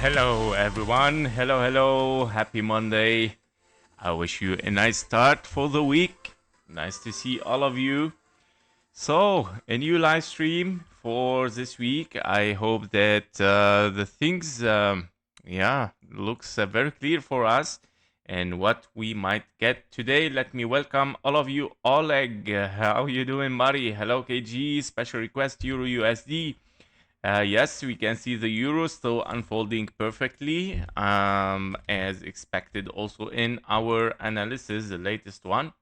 Hello everyone, hello, happy Monday. I wish you a nice start for the week. Nice to see all of you. So, a new live stream for this week. I hope that the things, looks very clear for us and what we might get today. Let me welcome all of you. Oleg, how you doing, Mari? Hello, KG. Special request Euro USD. Yes, we can see the euro still unfolding perfectly, as expected also in our analysis, the latest one,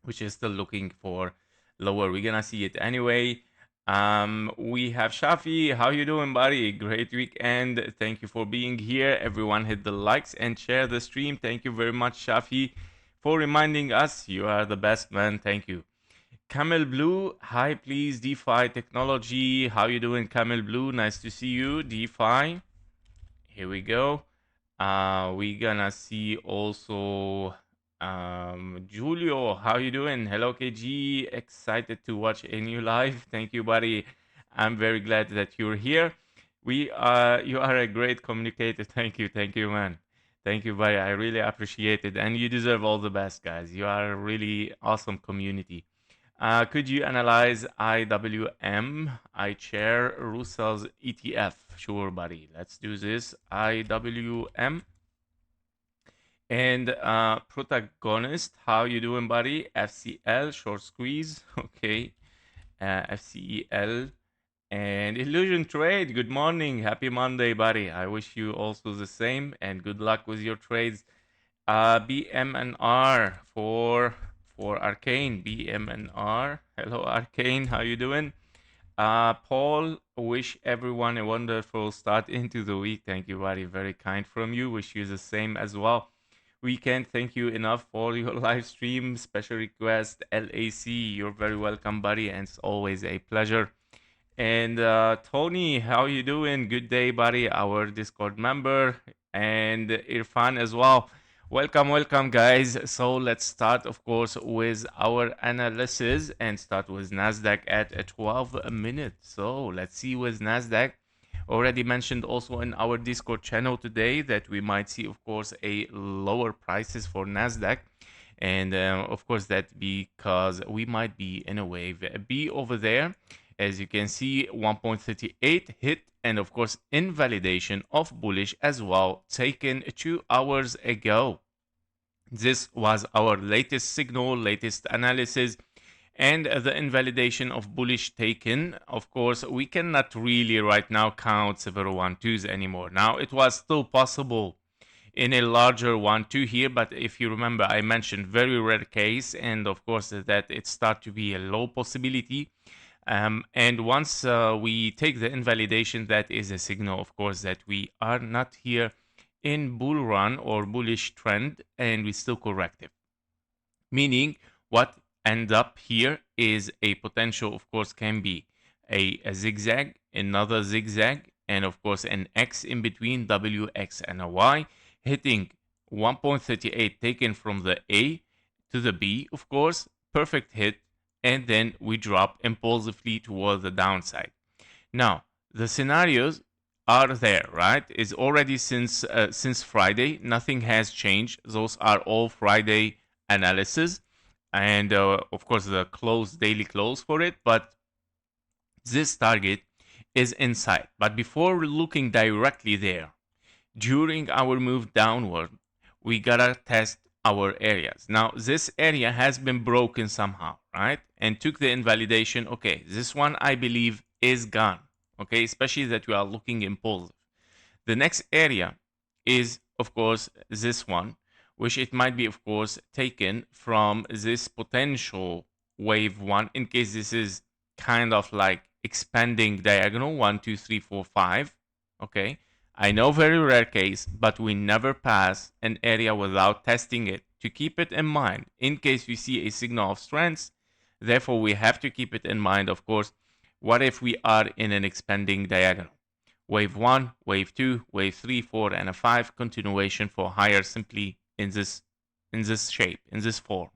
which is still looking for lower. We're gonna see it anyway. We have Shafi. How you doing, buddy? Great weekend. Thank you for being here. Everyone hit the likes and share the stream. Thank you very much, Shafi, for reminding us you are the best, man. Thank you. Camel Blue, hi please, DeFi Technology. How you doing, Camel Blue? Nice to see you, DeFi. Here we go. We gonna see also Julio. How you doing? Hello, KG. Excited to watch a new live. Thank you, buddy. I'm very glad that you're here. You are a great communicator. Thank you, man. Thank you, buddy. I really appreciate it, and you deserve all the best, guys. You are a really awesome community. Could you analyze IWM, ACHR, Russell's ETF? Sure, buddy. Let's do this. IWM. And protagonist, how you doing, buddy? FCEL, short squeeze. Okay. FCEL. And Illusion Trade, good morning. Happy Monday, buddy. I wish you also the same and good luck with your trades. BMNR for Arcane, BMNR. Hello, Arcane. How you doing? Paul, wish everyone a wonderful start into the week. Thank you, buddy. Very kind from you. Wish you the same as well. We can't thank you enough for your live stream. Special request, LAC. You're very welcome, buddy, and it's always a pleasure. And Tony, how you doing? Good day, buddy. Our Discord member, and Irfan as well. Welcome, guys. So let's start, of course, with our analysis and start with NASDAQ at 12 minutes. So let's see with NASDAQ. Already mentioned also in our Discord channel today that we might see, of course, a lower prices for NASDAQ. And of course, that because we might be in a wave B over there. As you can see, 1.38 hit, and of course, invalidation of bullish as well, taken 2 hours ago. This was our latest signal, latest analysis, and the invalidation of bullish taken. Of course, we cannot really right now count several 1-2s anymore. Now, it was still possible in a larger 1-2 here, but if you remember, I mentioned very rare case, and of course, that it start to be a low possibility. And once we take the invalidation, that is a signal, of course, that we are not here in bull run or bullish trend, and we still corrective. Meaning, what end up here is a potential, of course, can be a zigzag, another zigzag, and of course, an X in between, WX and a Y, hitting 1.38 taken from the A to the B, of course, perfect hit, and then we drop impulsively toward the downside. Now, the scenarios are there, right? It's already since Friday. Nothing has changed. Those are all Friday analysis, and of course the daily close for it. But this target is inside. But before looking directly there, during our move downward, we gotta test our areas. Now, this area has been broken somehow, right? And took the invalidation. Okay, this one I believe is gone. Okay, especially that we are looking impulsive. The next area is, of course, this one, which it might be, of course, taken from this potential wave 1, in case this is kind of like expanding diagonal 1, 2, 3, 4, 5. Okay, I know very rare case, but we never pass an area without testing it, to keep it in mind in case we see a signal of strength. Therefore, we have to keep it in mind, of course. What if we are in an expanding diagonal? Wave 1, wave 2, wave 3, 4, and a 5, continuation for higher simply in this shape, in this form.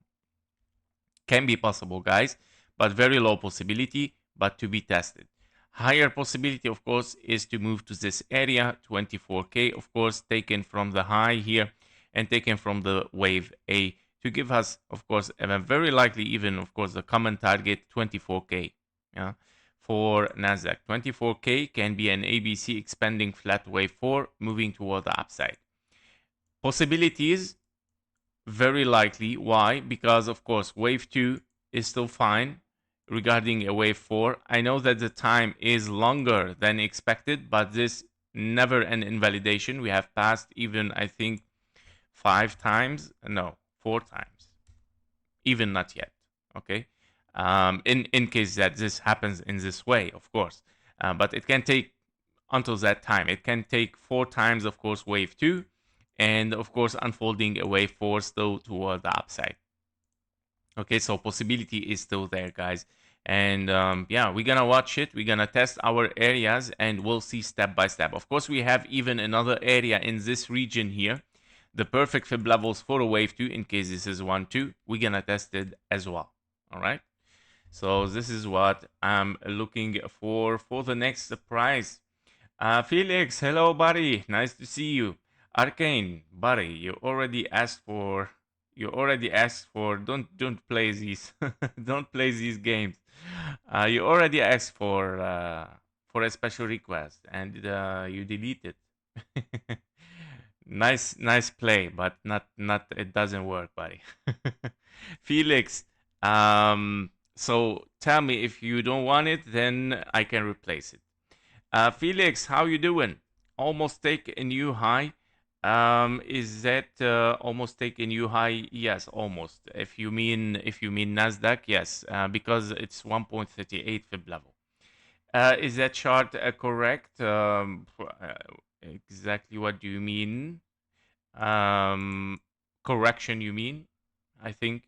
Can be possible, guys, but very low possibility, but to be tested. Higher possibility, of course, is to move to this area, 24K, of course, taken from the high here and taken from the wave A to give us, of course, and very likely even, of course, the common target, 24K. Yeah. For NASDAQ, 24K can be an ABC expanding flat wave 4 moving toward the upside. Possibilities, very likely. Why? Because, of course, wave 2 is still fine regarding a wave 4. I know that the time is longer than expected, but this never an invalidation. We have passed even, I think, 5 times. No, 4 times. Even not yet. Okay. In case that this happens in this way, of course. But it can take until that time. It can take 4 times, of course, wave 2, and of course, unfolding a wave 4 still toward the upside. Okay, so possibility is still there, guys. And yeah, we're gonna watch it. We're gonna test our areas, and we'll see step by step. Of course, we have even another area in this region here, the perfect fib levels for a wave 2 in case this is 1 2. We're gonna test it as well. All right, so this is what I'm looking for the next price. Felix, hello, buddy. Nice to see you. Arcane, buddy, you already asked for. Don't play these. Don't play these games. You already asked for a special request, and you delete it. Nice play, but not. It doesn't work, buddy. Felix, so tell me if you don't want it, then I can replace it. Felix, how you doing? Almost take a new high. Is that almost take a new high? Yes, almost. If you mean Nasdaq, yes, because it's 1.38 fib level. Is that chart correct? Exactly what do you mean? Um, Correction, you mean? I think.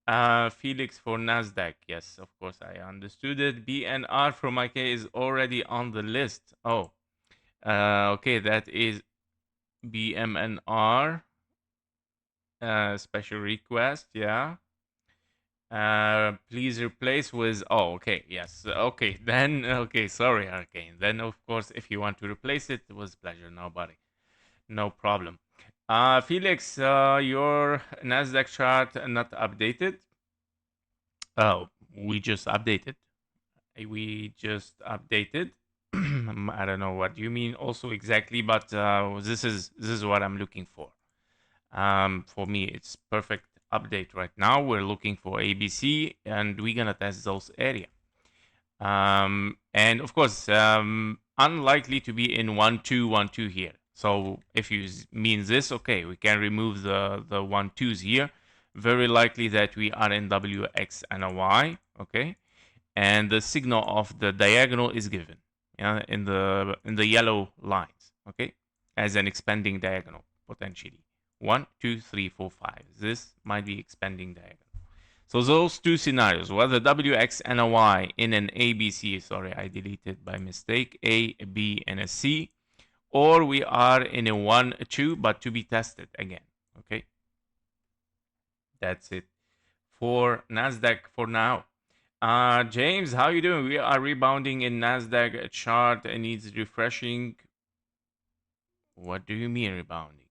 Felix for Nasdaq. Yes, of course, I understood it. BNR from IK is already on the list. Oh, okay, that is BMNR. Special request. Yeah. Please replace with. Oh, okay. Yes. Okay. Then. Okay. Sorry, Arcane. Then, of course, if you want to replace it, it was a pleasure. Nobody. No problem. Felix, your Nasdaq chart not updated. Oh, we just updated. We just updated. I don't know what you mean also exactly, but this is what I'm looking for. For me, it's perfect update right now. We're looking for ABC, and we're gonna test those area. And of course, unlikely to be in 1 2 1 2 here. So if you mean this, okay, we can remove the 1 2s here. Very likely that we are in WX and a Y. Okay, and the signal of the diagonal is given, yeah, in the yellow lines, okay, as an expanding diagonal potentially. 1 2 3 4 5. This might be expanding diagonal. So those two scenarios, whether WX and a Y in an ABC, sorry, I deleted by mistake, A, B, and a C, or we are in a 1 2, but to be tested again. Okay, that's it for Nasdaq for now. James, how you doing? We are rebounding in Nasdaq chart and needs refreshing. What do you mean rebounding?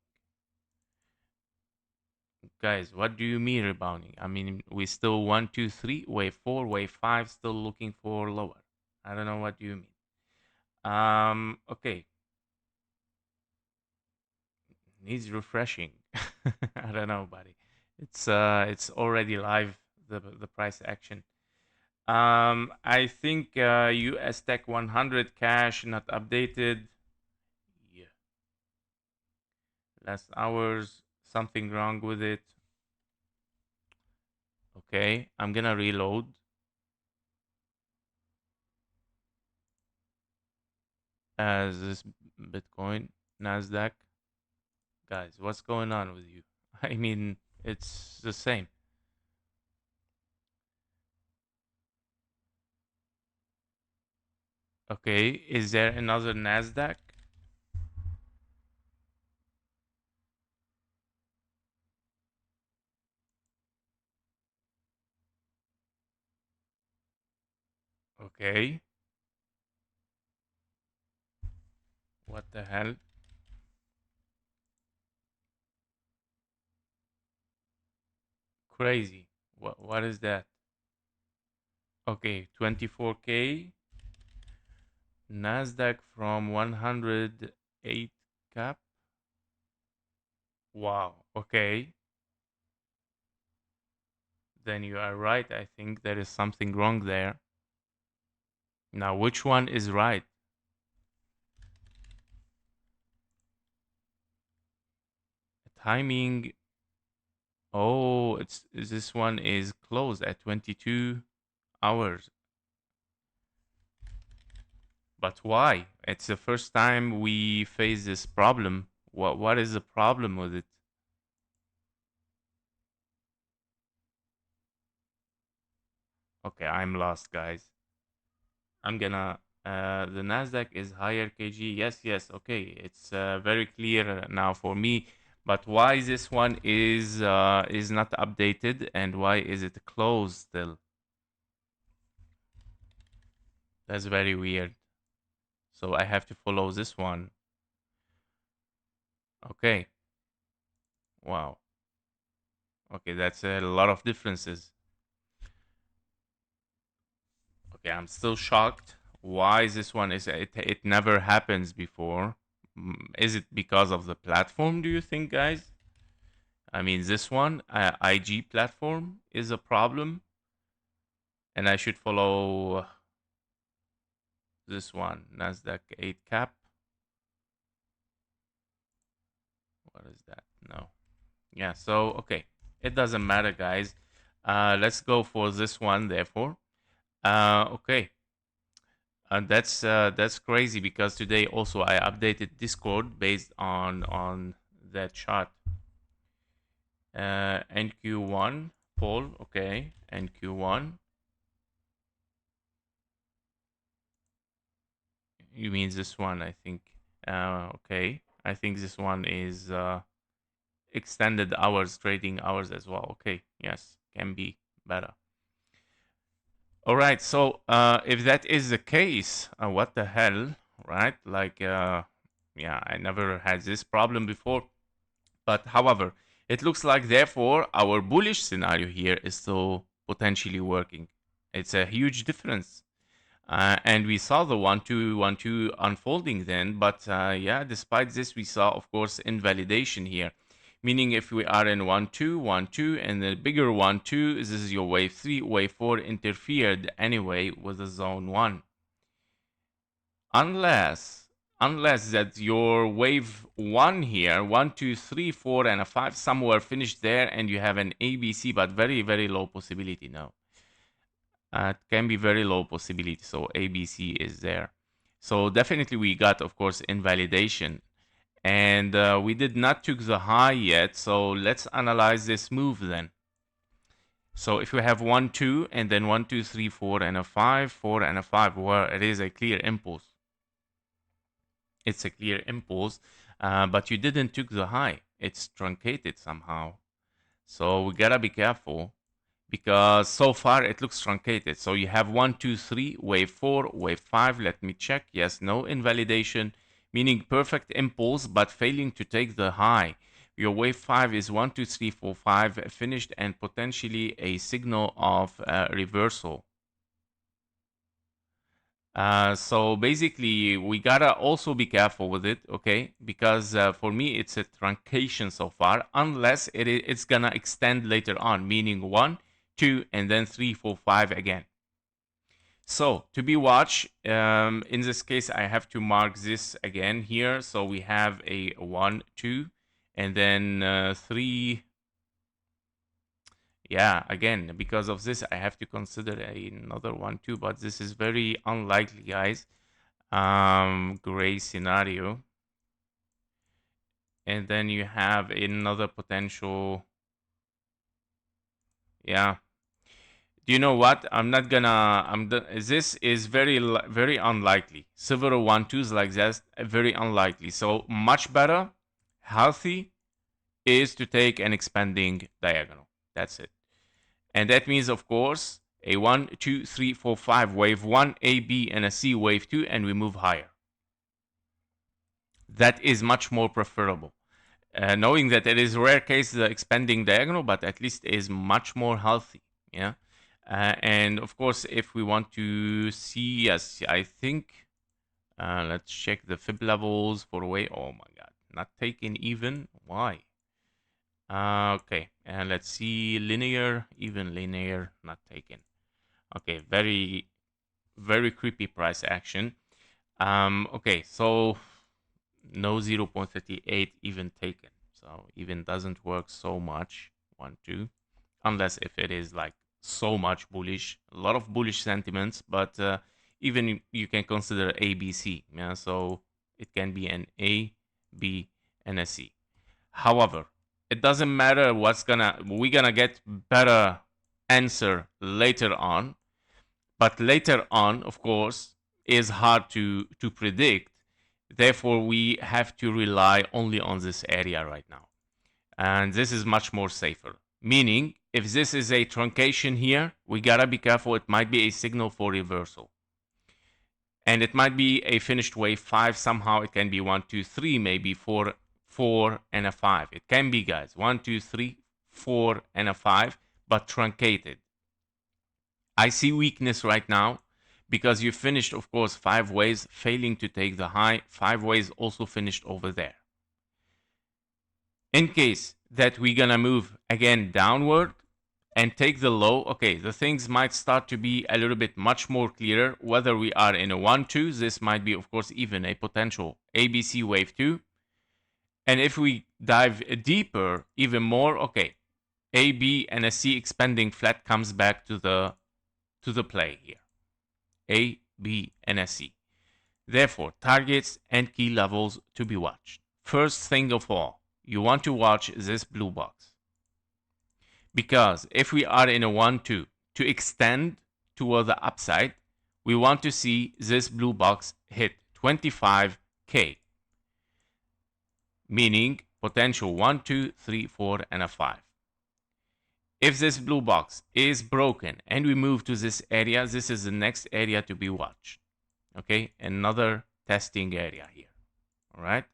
Guys, what do you mean rebounding? I mean, we still 1 2 3 wave 4 wave 5 still looking for lower. I don't know what you mean. Okay, needs refreshing. I don't know, buddy. It's already live, the price action. I think US Tech 100 cash not updated. Yeah. Last hours, something wrong with it. Okay, I'm gonna reload. As this Bitcoin, Nasdaq. Guys, what's going on with you? I mean, it's the same. Okay, is there another Nasdaq? Okay. What the hell? Crazy. What is that? Okay, 24K. NASDAQ from 108 cap. Wow. Okay. Then you are right. I think there is something wrong there. Now, which one is right? Timing. Oh, it's this one is closed at 22 hours. But why? It's the first time we face this problem. What is the problem with it? Okay, I'm lost, guys. I'm gonna the Nasdaq is higher kg. Yes, yes. Okay, it's very clear now for me. But why this one is not updated and why is it closed still? That's very weird. So I have to follow this one. Okay. Wow. Okay, that's a lot of differences. Okay, I'm still shocked. Why this one is it never happens before? Is it because of the platform, do you think, guys? I mean, this one, IG platform is a problem, and I should follow this one, NASDAQ 8 cap. What is that? No. Yeah, so, okay. It doesn't matter, guys. Let's go for this one, therefore. Okay. That's crazy because today also I updated Discord based on that chart. NQ1 poll, okay, NQ1. You mean this one, I think. Okay, I think this one is extended hours, trading hours as well. Okay, yes, can be better. All right, so if that is the case, what the hell, right? Like, yeah, I never had this problem before. But however, it looks like therefore our bullish scenario here is still potentially working. It's a huge difference. And we saw the 1-2-1-2 unfolding then, but yeah, despite this, we saw, of course, invalidation here. Meaning if we are in 1-2-1-2 and the bigger 1-2, this is your wave 3, wave 4 interfered anyway with the zone 1. Unless that your wave 1 here, 1, 2, 3, 4, and a 5 somewhere finished there and you have an ABC, but very, very low possibility now. It can be very low possibility. So ABC is there. So definitely we got, of course, invalidation. And we did not took the high yet. So let's analyze this move then. So if we have 1, 2, and then 1, 2, 3, 4, and a 5, 4, and a 5, well, it is a clear impulse. It's a clear impulse, but you didn't took the high. It's truncated somehow. So we gotta be careful because so far it looks truncated. So you have 1, 2, 3, wave 4, wave 5. Let me check. Yes, no invalidation, meaning perfect impulse, but failing to take the high. Your wave 5 is 1, 2, 3, 4, 5 finished and potentially a signal of reversal. So basically, we gotta also be careful with it, okay? Because for me, it's a truncation so far, unless it's gonna extend later on, meaning 1, 2, and then 3, 4, 5 again. So to be watched, in this case, I have to mark this again here. So we have a 1, 2, and then 3. Yeah, again, because of this, I have to consider another one too, but this is very unlikely, guys. Gray scenario. And then you have another potential. Yeah. Do you know what? I'm not gonna. This is very unlikely. Several 1-2s like that, very unlikely. So much better, healthy, is to take an expanding diagonal. That's it. And that means, of course, a 1, 2, 3, 4, 5 wave 1, A, B, and a C wave 2, and we move higher. that is much more preferable. Knowing that it is rare case the expanding diagonal, but at least is much more healthy. Yeah. And of course, if we want to see, yes, I think, let's check the fib levels for way. Oh my God, not taken even. Why? Okay, and let's see linear, even linear, not taken. Okay, very, very creepy price action. Okay, so no 0.38 even taken. So even doesn't work so much. 1, 2, unless if it is like so much bullish, a lot of bullish sentiments, but even you can consider ABC. Yeah, so it can be an A, B, and a C. However, it doesn't matter we're gonna get better answer later on, but later on, of course, is hard to predict. Therefore, we have to rely only on this area right now. And this is much more safer. Meaning, if this is a truncation here, we gotta be careful. It might be a signal for reversal. And it might be a finished wave 5. Somehow it can be 1, 2, 3, maybe 4, 4, and a 5. It can be, guys, 1, 2, 3, 4, and a 5, but truncated. I see weakness right now because you finished, of course, 5 waves, failing to take the high. 5 waves also finished over there. In case that we're gonna move again downward and take the low, okay, the things might start to be a little bit much more clearer. Whether we are in a 1, 2, this might be, of course, even a potential ABC wave 2. And if we dive deeper, even more, okay, A, B, and a C expanding flat comes back to the play here. A, B, and a C. Therefore, targets and key levels to be watched. First thing of all, you want to watch this blue box. Because if we are in a 1, 2, to extend toward the upside, we want to see this blue box hit 25K. Meaning potential 1, 2, 3, 4, and a 5. If this blue box is broken and we move to this area, this is the next area to be watched. Okay, another testing area here. All right.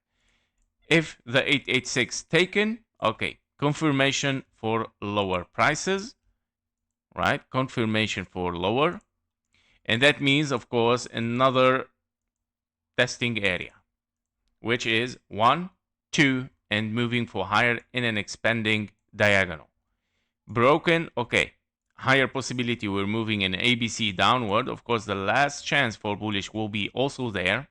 If the 886 taken, okay, confirmation for lower prices, right? Confirmation for lower. And that means, of course, another testing area, which is 1, 2, and moving for higher in an expanding diagonal. Broken, okay. Higher possibility we're moving in ABC downward. Of course, the last chance for bullish will be also there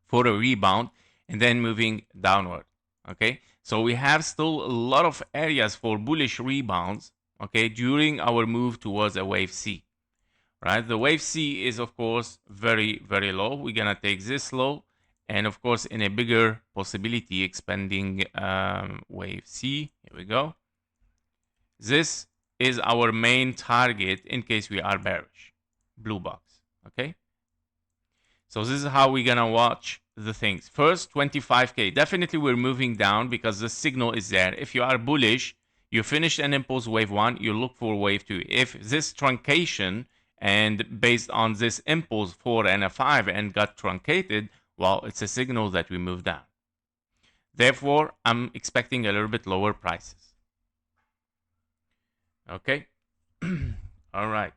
for a rebound and then moving downward. Okay, so we have still a lot of areas for bullish rebounds, okay, during our move towards a wave C. Right, the wave C is, of course, very, very low. We're gonna take this low, and of course, in a bigger possibility, expanding wave C. Here we go. This is our main target in case we are bearish. Blue box. Okay. So this is how we're gonna watch the things. First, 25K. Definitely we're moving down because the signal is there. If you are bullish, you finish an impulse wave 1, you look for wave 2. If this truncation and based on this impulse 4 and a 5 and got truncated, well, it's a signal that we move down. Therefore, I'm expecting a little bit lower prices. Okay. All right.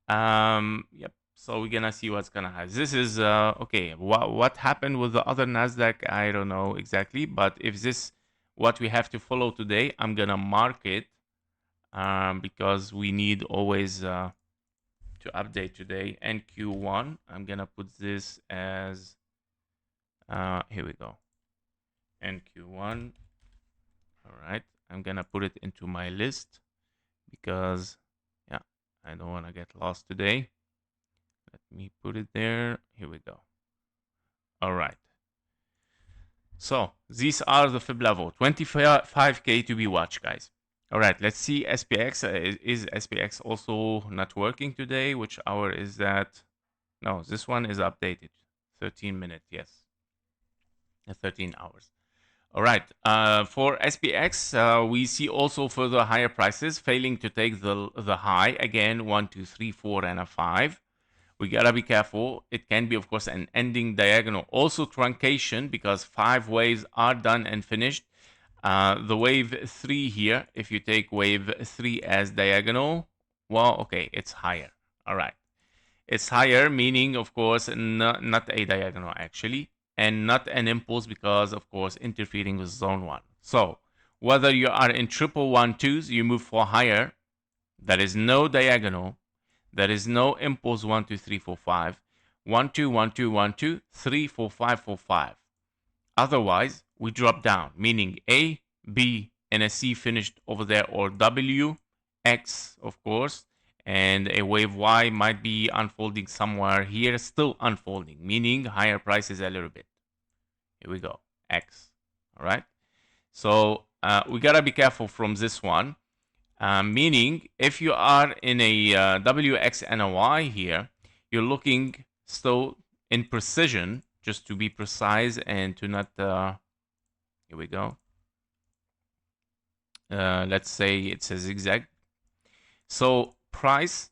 Yep. So we're gonna see what's gonna happen. This is okay. What happened with the other NASDAQ? I don't know exactly, but if this what we have to follow today, I'm gonna mark it because we need always to update today. NQ1. I'm gonna put this as here we go. NQ1. All right. I'm gonna put it into my list because yeah, I don't want to get lost today. Let me put it there. Here we go. All right. So these are the fib level. 25K to be watched, guys. All right. Let's see SPX. Is SPX also not working today? Which hour is that? No, this one is updated. 13 minutes. Yes. 13 hours. All right. For SPX, we see also further higher prices failing to take the high again. 1, 2, 3, 4, and a 5. we gotta be careful. It can be, of course, an ending diagonal. Also truncation, because 5 waves are done and finished. The wave 3 here, if you take wave 3 as diagonal, well, okay, it's higher. All right. It's higher, meaning, of course, not a diagonal actually, and not an impulse because, of course, interfering with zone 1. So, whether you are in triple 1-2s, you move for higher. There is no diagonal. There is no impulse 1, 2, 3, 4, 5. 1, 2, 1, 2, 1, 2, 3, 4, 5, 4, 5. Otherwise, we drop down, meaning A, B, and a C finished over there, or W, X, of course, and a wave Y might be unfolding somewhere here, still unfolding, meaning higher prices a little bit. Here we go, X. All right. So we gotta be careful from this one. Meaning, if you are in a WX and a Y here, you're looking still in precision, just to be precise and to not. Here we go. Let's say it's a zigzag. So price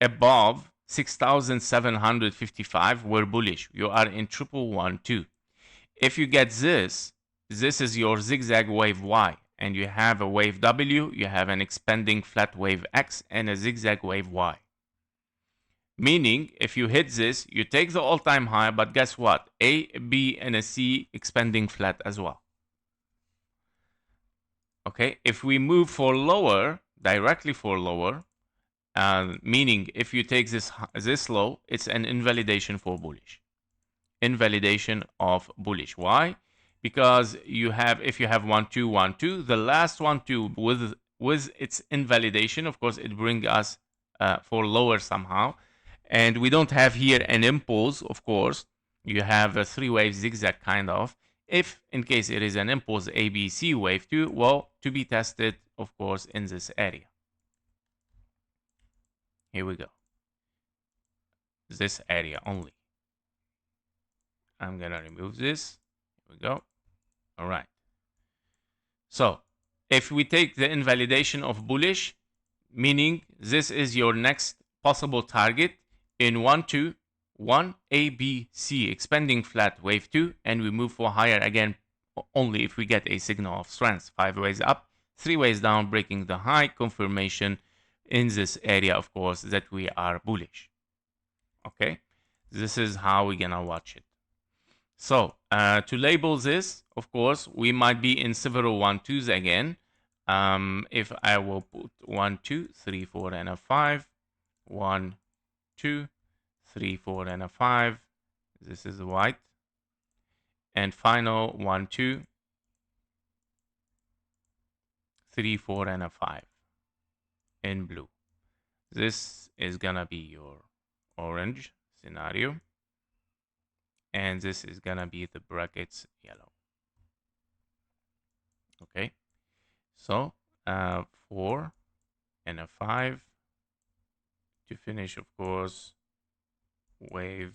above 6,755, we're bullish. You are in triple 1-2. If you get this is your zigzag wave Y, and you have a wave W, you have an expanding flat wave X, and a zigzag wave Y. Meaning, if you hit this, you take the all-time high, but guess what? A, B, and a C expanding flat as well. Okay, if we move for lower, directly for lower, meaning if you take this low, it's an invalidation for bullish. Invalidation of bullish. Why? Because you have, if you have 1-2, 1-2, the last 1-2 with its invalidation, of course, it brings us for lower somehow. And we don't have here an impulse, of course. You have a 3-wave zigzag kind of. If in case it is an impulse ABC wave 2, well, to be tested, of course, in this area. Here we go. This area only. I'm gonna remove this. Here we go. All right. So if we take the invalidation of bullish, meaning this is your next possible target in 1-2, 1 A, B, C, expanding flat wave 2, and we move for higher again only if we get a signal of strength. 5 ways up, 3 ways down, breaking the high, confirmation in this area, of course, that we are bullish. Okay, this is how we're gonna watch it. So to label this, of course, we might be in several 1-2s again. If I will put 1, 2, 3, 4, and a 5, 1, 2, 3, 4, and a 5. This is white. And final 1, 2, 3, 4, and a 5 in blue. This is gonna be your orange scenario. And this is gonna be the brackets yellow. Okay, so 4 and a 5 to finish, of course, wave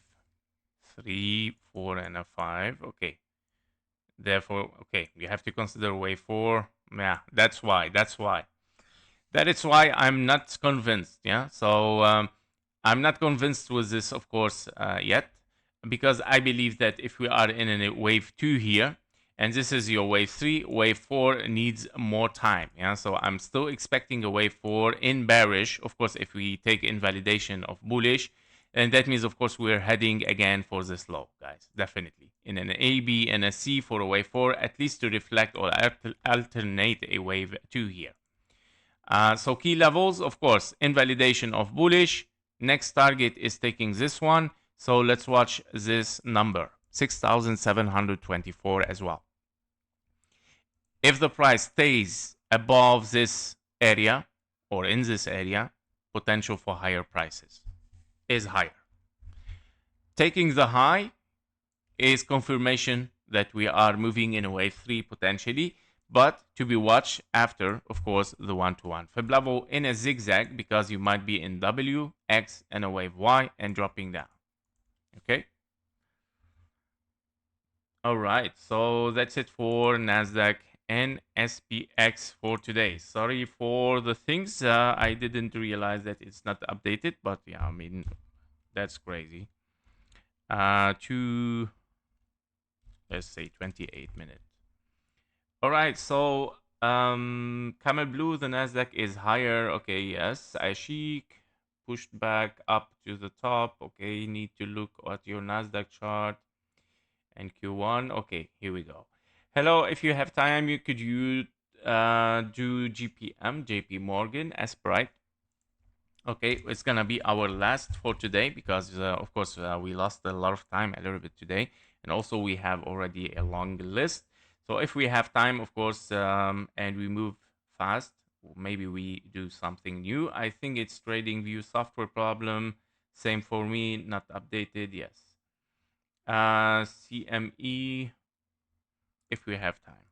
3, 4, and a 5. Okay, therefore, okay, you have to consider wave 4. Yeah, that's why that is why I'm not convinced. Yeah, so I'm not convinced with this, of course, yet, because I believe that if we are in a wave 2 here, and this is your wave 3, wave 4 needs more time. Yeah, so I'm still expecting a wave 4 in bearish. Of course, if we take invalidation of bullish, and that means, of course, we're heading again for this low, guys. Definitely in an A, B, and a C for a wave 4, at least to reflect or alternate a wave 2 here. So key levels, of course, invalidation of bullish. Next target is taking this one. So let's watch this number, 6,724 as well. If the price stays above this area or in this area, potential for higher prices is higher. Taking the high is confirmation that we are moving in a wave 3 potentially, but to be watched after, of course, the 1-to-1 fib level in a zigzag, because you might be in W, X, and a wave Y and dropping down. Okay. All right. So that's it for NASDAQ and SPX for today. Sorry for the things. I didn't realize that it's not updated, but yeah, I mean, That's crazy. To, let's say, 28 minutes. All right, so Camel Blue, the Nasdaq is higher. Okay, yes. Ashik pushed back up to the top. Okay, need to look at your Nasdaq chart and Q1. Okay, here we go. Hello, if you have time, you do GPM, JP Morgan, as bright. Okay, it's gonna be our last for today because of course we lost a lot of time a little bit today, and also we have already a long list. So if we have time, of course, and we move fast, maybe we do something new. I think it's trading view software problem. Same for me, not updated. Yes. CME if we have time.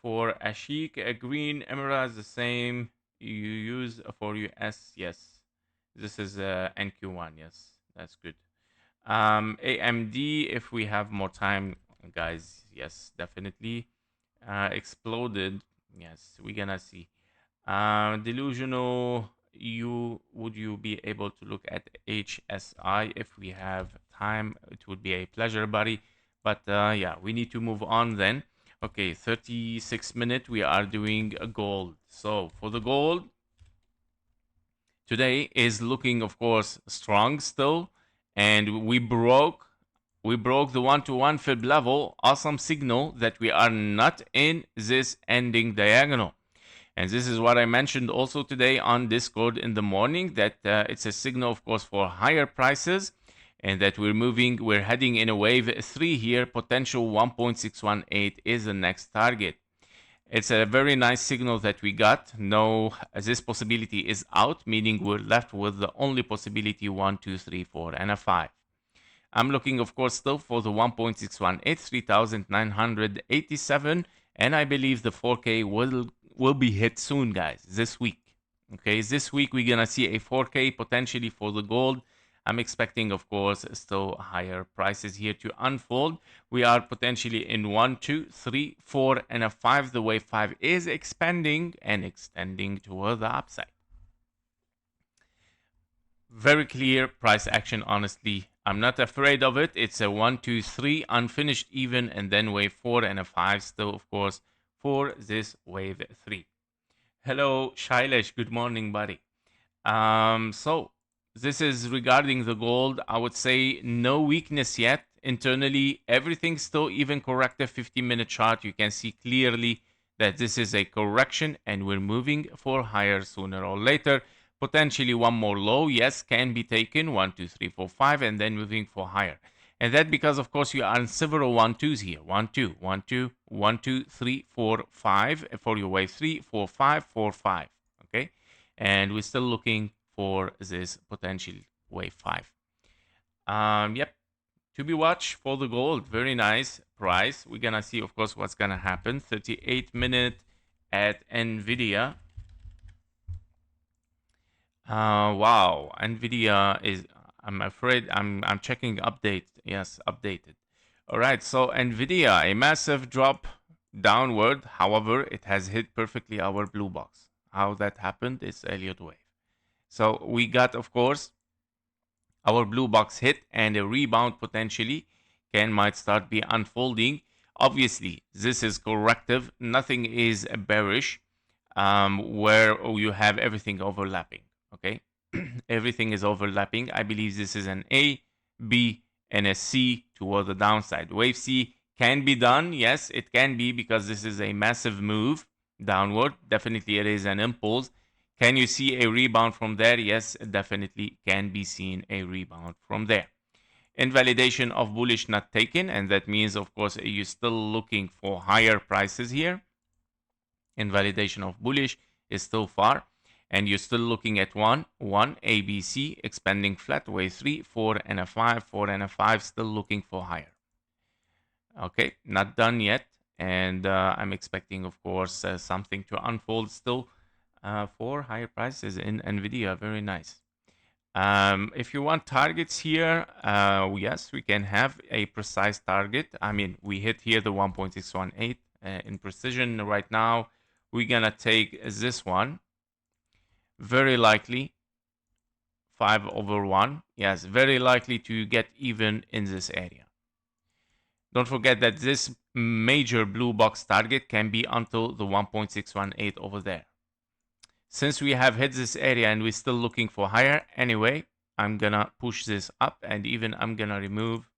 For Ashik, a green emerald is the same you use for US. Yes, this is NQ1. Yes, that's good. AMD, if we have more time, guys. Yes, definitely. Exploded. Yes, we're gonna see. Delusional. Would you be able to look at HSI if we have time? It would be a pleasure, buddy. But yeah, we need to move on then. Okay, 36 minutes. We are doing a gold. So for the gold, today is looking, of course, strong still, and we broke the 1-to-1 fib level. Awesome signal that we are not in this ending diagonal. And this is what I mentioned also today on Discord in the morning, that it's a signal, of course, for higher prices, and that we're heading in a wave 3 here. Potential 1.618 is the next target. It's a very nice signal that we got. No, this possibility is out, meaning we're left with the only possibility 1, 2, 3, 4, and a 5. I'm looking, of course, still for the 1.618, 3,987, and I believe the 4K will be hit soon, guys, this week. Okay, this week we're gonna see a 4K potentially for the gold. I'm expecting, of course, still higher prices here to unfold. We are potentially in 1, 2, 3, 4, and a 5. The wave 5 is expanding and extending toward the upside. Very clear price action, honestly. I'm not afraid of it. It's a 1, 2, 3 unfinished even, and then wave 4 and a 5 still, of course, for this wave 3. Hello, Shailesh. Good morning, buddy. So this is regarding the gold. I would say no weakness yet. Internally, everything's still even corrective 15-minute chart. You can see clearly that this is a correction and we're moving for higher sooner or later. Potentially one more low, yes, can be taken. 1, 2, 3, 4, 5, and then moving for higher. And that because, of course, you are in several 1-2s here. 1, 2, 1, 2, 1, 2, 3, 4, 5 for your wave 3, 4, 5, 4, 5. Okay? And we're still looking for this potential wave 5. Yep. To be watched for the gold. Very nice price. We're going to see, of course, what's going to happen. 38-minute at Nvidia. Wow, Nvidia is. I'm afraid I'm checking update. Yes, updated. All right, so Nvidia, a massive drop downward. However, it has hit perfectly our blue box. How that happened is Elliott wave. So we got, of course, our blue box hit and a rebound potentially might start be unfolding. Obviously, this is corrective. Nothing is bearish, where you have everything overlapping. Okay, everything is overlapping. I believe this is an A, B, and a C toward the downside. Wave C can be done. Yes, it can be because this is a massive move downward. Definitely, it is an impulse. Can you see a rebound from there? Yes, definitely can be seen a rebound from there. Invalidation of bullish not taken, and that means, of course, you're still looking for higher prices here. Invalidation of bullish is still far, and you're still looking at 1, ABC, expanding flat, wave 3, 4, and a 5, 4, and a 5, still looking for higher. Okay, not done yet, and I'm expecting, of course, something to unfold still for higher prices in Nvidia. Very nice. If you want targets here, yes, we can have a precise target. I mean, we hit here the 1.618 in precision right now. We're gonna take this one, very likely 5/1. Yes, very likely to get even in this area. Don't forget that this major blue box target can be until the 1.618 over there. Since we have hit this area and we're still looking for higher, anyway, I'm gonna push this up, and even I'm gonna remove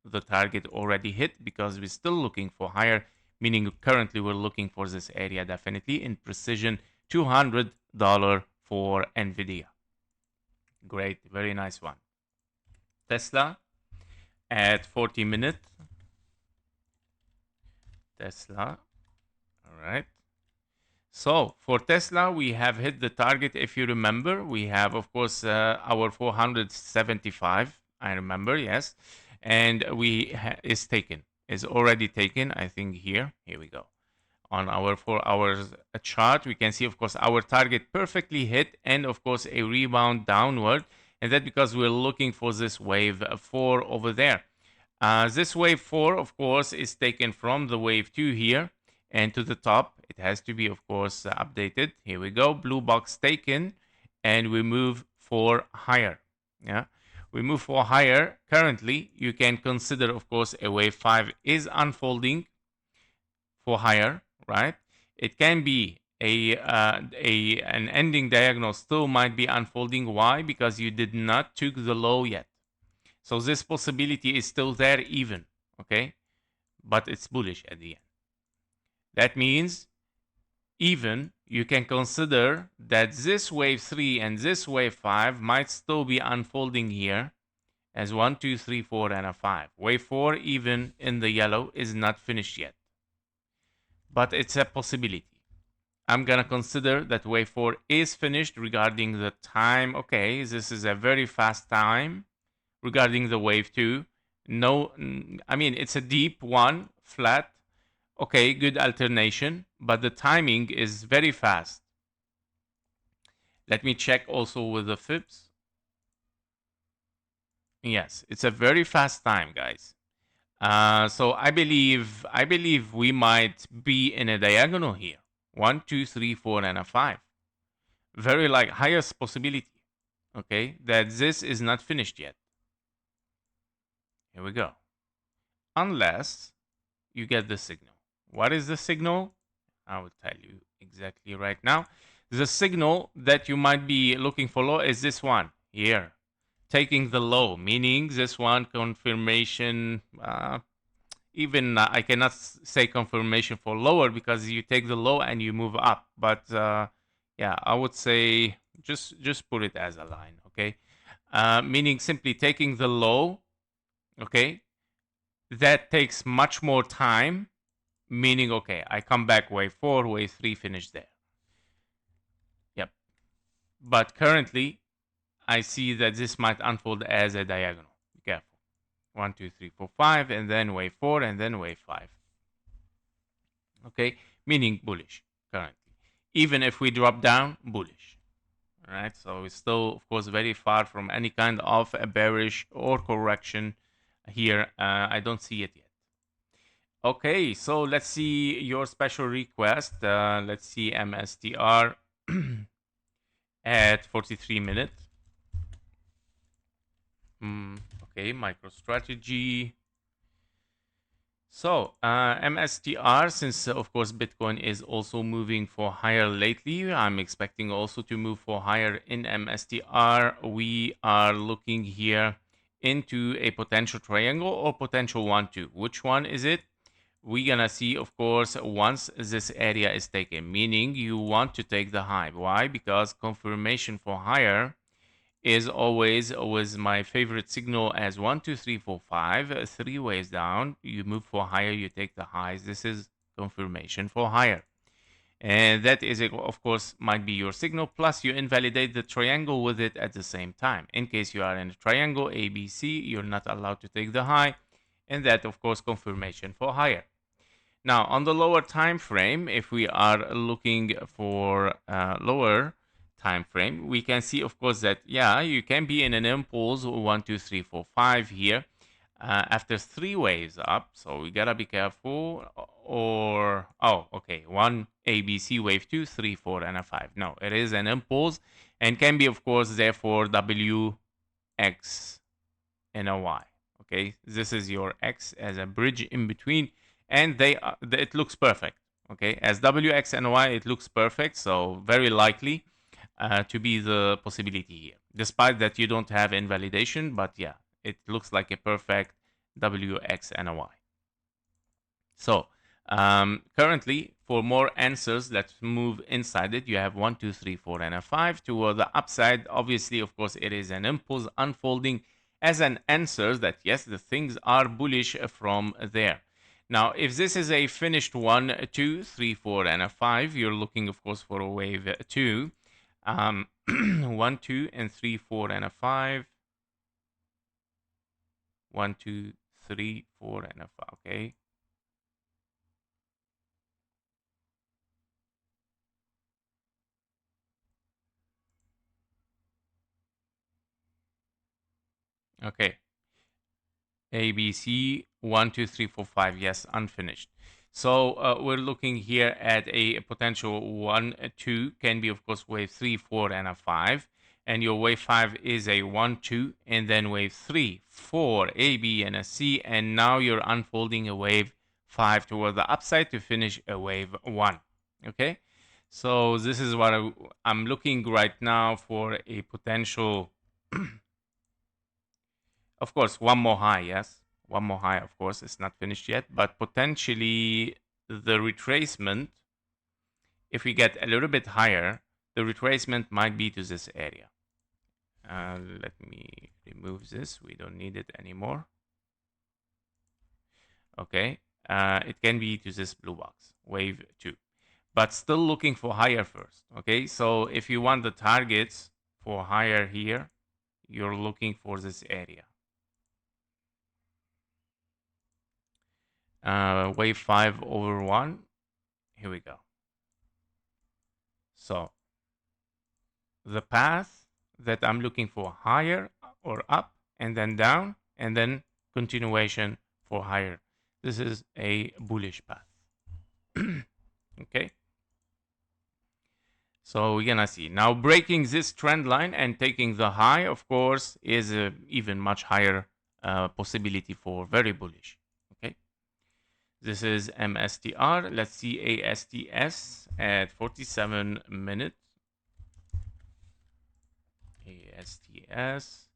the target already hit because we're still looking for higher, meaning currently we're looking for this area definitely in precision. $200 for Nvidia. Great, very nice one. Tesla at 40 minutes. Tesla, all right. So for Tesla, we have hit the target. If you remember, we have, of course, our 475. I remember, yes, and is already taken. I think here we go. On our 4 hours chart, we can see, of course, our target perfectly hit, and of course a rebound downward, and that because we're looking for this wave 4 over there. This wave 4, of course, is taken from the wave 2 here and to the top. It has to be, of course, updated. Here we go, blue box taken, and we move for higher. Yeah, we move for higher. Currently, you can consider, of course, a wave 5 is unfolding for higher, right? It can be an ending diagonal still might be unfolding. Why? Because you did not took the low yet. So this possibility is still there even, okay? But it's bullish at the end. That means even you can consider that this wave 3 and this wave 5 might still be unfolding here as 1, 2, 3, 4, and a 5. Wave 4, even in the yellow, is not finished yet. But it's a possibility. I'm going to consider that wave 4 is finished regarding the time. Okay, this is a very fast time regarding the wave 2. No, I mean, it's a deep one, flat. Okay, good alternation, but the timing is very fast. Let me check also with the fibs. Yes, it's a very fast time, guys. So I believe we might be in a diagonal here. 1, 2, 3, 4, and a 5. Very like highest possibility. Okay, that this is not finished yet. Here we go. Unless you get the signal. What is the signal? I will tell you exactly right now. The signal that you might be looking for low is this one here. Taking the low, meaning this one confirmation. Even I cannot say confirmation for lower because you take the low and you move up. But yeah, I would say just put it as a line, okay? Meaning simply taking the low, okay? That takes much more time. Meaning, okay, I come back wave 4, wave 3, finish there. Yep. But currently, I see that this might unfold as a diagonal. Be careful. 1, 2, 3, 4, 5, and then wave 4, and then wave 5. Okay, meaning bullish currently. Even if we drop down, bullish. All right, so it's still, of course, very far from any kind of a bearish or correction here. I don't see it yet. Okay, so let's see your special request. Let's see MSTR at 43 minutes. Okay, MicroStrategy. So MSTR, since of course Bitcoin is also moving for higher lately, I'm expecting also to move for higher in MSTR. We are looking here into a potential triangle or potential 1-2. Which one is it? We're gonna see, of course, once this area is taken, meaning you want to take the high. Why? Because confirmation for higher is always my favorite signal as 1, 2, 3, 4, 5, 3 waves down. You move for higher, you take the highs. This is confirmation for higher. And that is, of course, might be your signal. Plus, you invalidate the triangle with it at the same time. In case you are in a triangle, ABC, you're not allowed to take the high. And that, of course, confirmation for higher. Now, on the lower time frame, if we are looking for lower time frame, we can see, of course, that, yeah, you can be in an impulse 1, 2, 3, 4, 5 here after 3 waves up. So we gotta be careful. Or, oh, okay, 1 ABC wave 2, 3, 4, and a 5. No, it is an impulse, and can be, of course, therefore W, X, and a Y. Okay, this is your X as a bridge in between, and it looks perfect. Okay, as W, X, and Y, it looks perfect, so very likely to be the possibility here, despite that you don't have invalidation, but yeah, it looks like a perfect W, X, and a Y. So currently, for more answers, let's move inside it. You have 1, 2, 3, 4, and a 5. Toward the upside, obviously, of course, it is an impulse unfolding as an answer that, yes, the things are bullish from there. Now, if this is a finished 1, 2, 3, 4, and a 5, you're looking, of course, for a wave 2. 1, 2, and 3, 4, and a 5. 1, 2, 3, 4, and a 5. Okay. Okay. A, B, C, 1, 2, 3, 4, 5. Yes, unfinished. So we're looking here at a potential 1, 2, can be, of course, wave 3, 4, and a 5. And your wave 5 is a 1, 2, and then wave 3, 4, A, B, and a C. And now you're unfolding a wave 5 toward the upside to finish a wave 1. Okay? So this is what I'm looking right now for a potential. Of course, one more high, yes. One more high, of course, it's not finished yet, but potentially the retracement, if we get a little bit higher, the retracement might be to this area. Let me remove this. We don't need it anymore. Okay. It can be to this blue box, wave 2. But still looking for higher first. Okay. So if you want the targets for higher here, you're looking for this area. Wave 5 over 1. Here we go. So the path that I'm looking for higher or up and then down and then continuation for higher. This is a bullish path. Okay. So we're gonna see now breaking this trend line and taking the high, of course, is a even much higher possibility for very bullish. Okay. This is MSTR. Let's see ASTS at 47 minutes. ASTS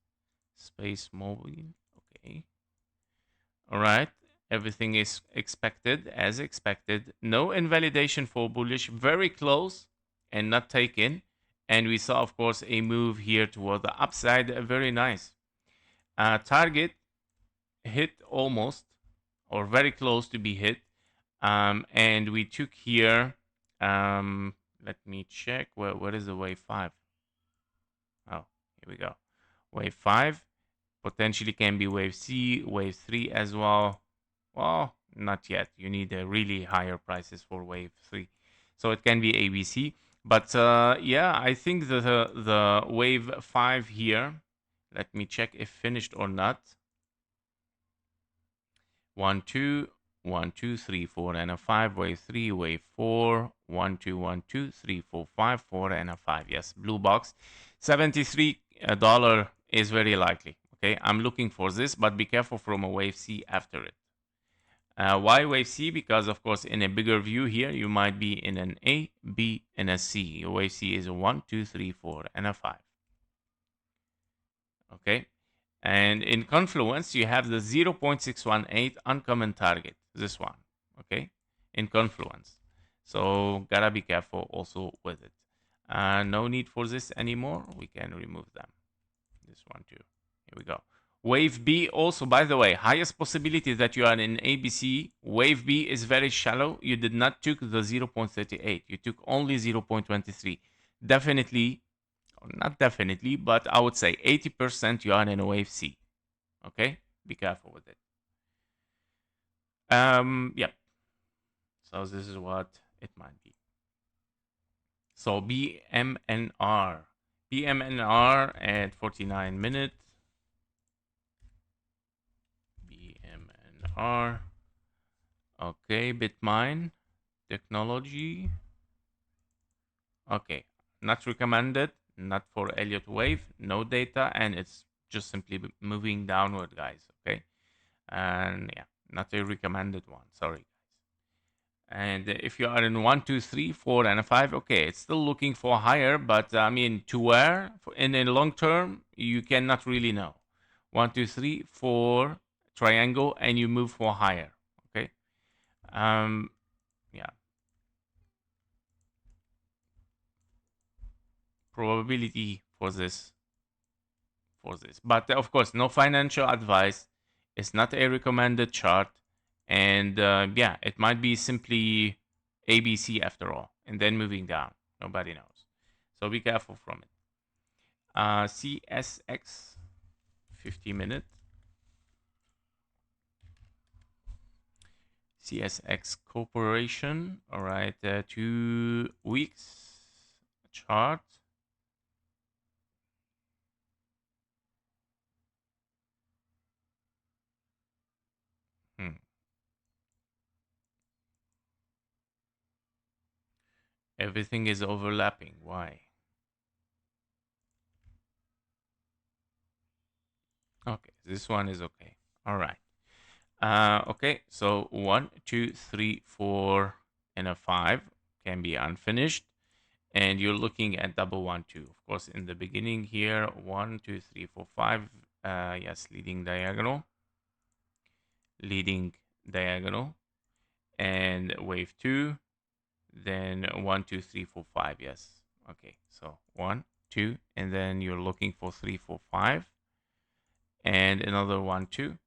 space mobile. Okay. All right. Everything is expected as expected. No invalidation for bullish. Very close and not taken. And we saw, of course, a move here toward the upside. Very nice. Target hit almost or very close to be hit. And we took here. Let me check. Where is the wave 5? Oh, here we go. Wave 5 potentially can be wave C, wave 3 as well. Well, not yet. You need a really higher prices for wave 3. So it can be ABC. But yeah, I think the wave 5 here, let me check if finished or not. 1, 2, 1, 2, 3, 4, and a 5. Wave 3, wave 4. 1, 2, 1, 2, 3, 4, 5, 4, and a 5. Yes, blue box. $73 is very likely. Okay, I'm looking for this, but be careful from a wave C after it. Why wave C? Because, of course, in a bigger view here, you might be in an A, B, and a C. Wave C is a 1, 2, 3, 4, and a 5. Okay. And in confluence, you have the 0.618 uncommon target, this one. Okay. In confluence. So, gotta be careful also with it. No need for this anymore. We can remove them. This one too. Here we go. Wave B also, by the way, highest possibility that you are in ABC. Wave B is very shallow. You did not took the 0.38. You took only 0.23. Definitely, or not definitely, but I would say 80% you are in a wave C. Okay? Be careful with it. Yep. So this is what it might be. So BMNR. BMNR at 49 minutes. BMNR. Okay, Bitmine. Technology. Okay, not recommended. not for Elliott wave, no data, and it's just simply moving downward, guys. Okay, and yeah, not a recommended one. Sorry. And if you are in 1, 2, 3, 4, and a 5, okay, it's still looking for higher, but I mean, to where? In a long term, you cannot really know. 1, 2, 3, 4, triangle, and you move for higher. Okay. Yeah. Probability for this. But of course, no financial advice. It's not a recommended chart, and yeah, it might be simply ABC after all, and then moving down. Nobody knows, so be careful from it. CSX 50-minute. CSX Corporation. All right, 2 weeks chart. Everything is overlapping. Why? Okay, this one is okay. All right. Okay, so 1, 2, 3, 4, and a 5 can be unfinished, and you're looking at double 1, 2. Of course, in the beginning here, 1, 2, 3, 4, 5. Yes, leading diagonal, and wave 2. Then 1, 2, 3, 4, 5. Yes. Okay, so 1, 2, and then you're looking for 3, 4, 5, and another 1, 2,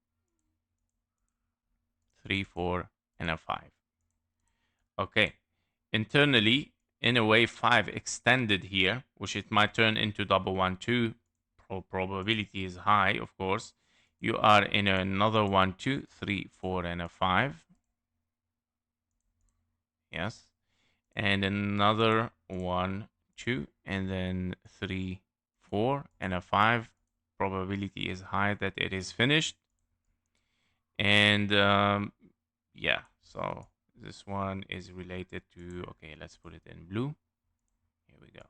3, 4, and a 5. Okay. Internally, in a way, 5 extended here, which it might turn into double 1, 2. Probability is high, of course. You are in another 1, 2, 3, 4, and a 5. Yes. And another 1, 2, and then 3, 4, and a 5. Probability is high that it is finished. And yeah, so this one is related to, okay, let's put it in blue. Here we go.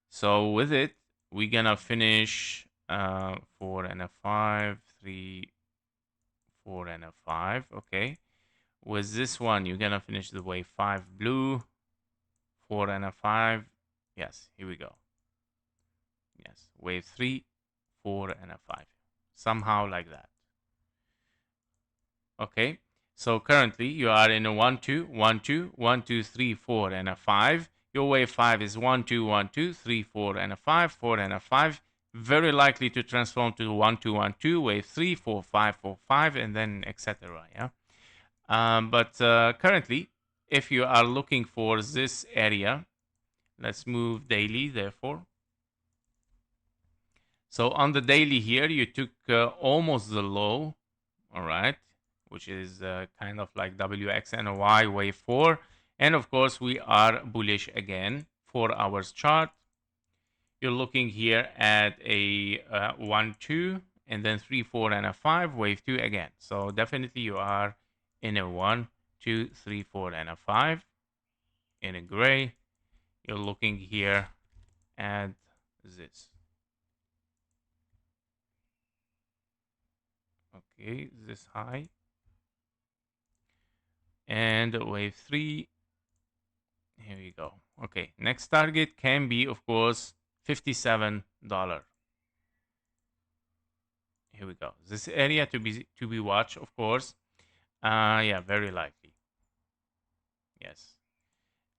So with it, we're gonna finish 4 and a 5, 3, 4 and a 5. Okay. With this one, you're gonna finish the wave 5 blue, 4 and a 5. Yes, here we go. Yes, wave 3, 4 and a 5. Somehow like that. Okay. So currently you are in a 1, 2, 1, 2, 1, 2, 3, 4, and a 5. Your wave 5 is 1, 2, 1, 2, 3, 4, and a 5, 4, and a 5. Very likely to transform to 1, 2, 1, 2, wave 3, 4, 5, 4, 5, and then etc. Yeah. But currently, if you are looking for this area, let's move daily, therefore. So on the daily here, you took almost the low, all right, which is kind of like WX and a Y wave 4. And of course, we are bullish again. 4 hours chart. You're looking here at a 1, 2, and then 3, 4, and a 5, wave 2 again. So definitely you are in a 1, 2, 3, 4, and a 5 in a gray. You're looking here at this. Okay, this high. And wave 3. Here we go. Okay, next target can be, of course, $57. Here we go. This area to be watched, of course. Yeah, very likely. Yes.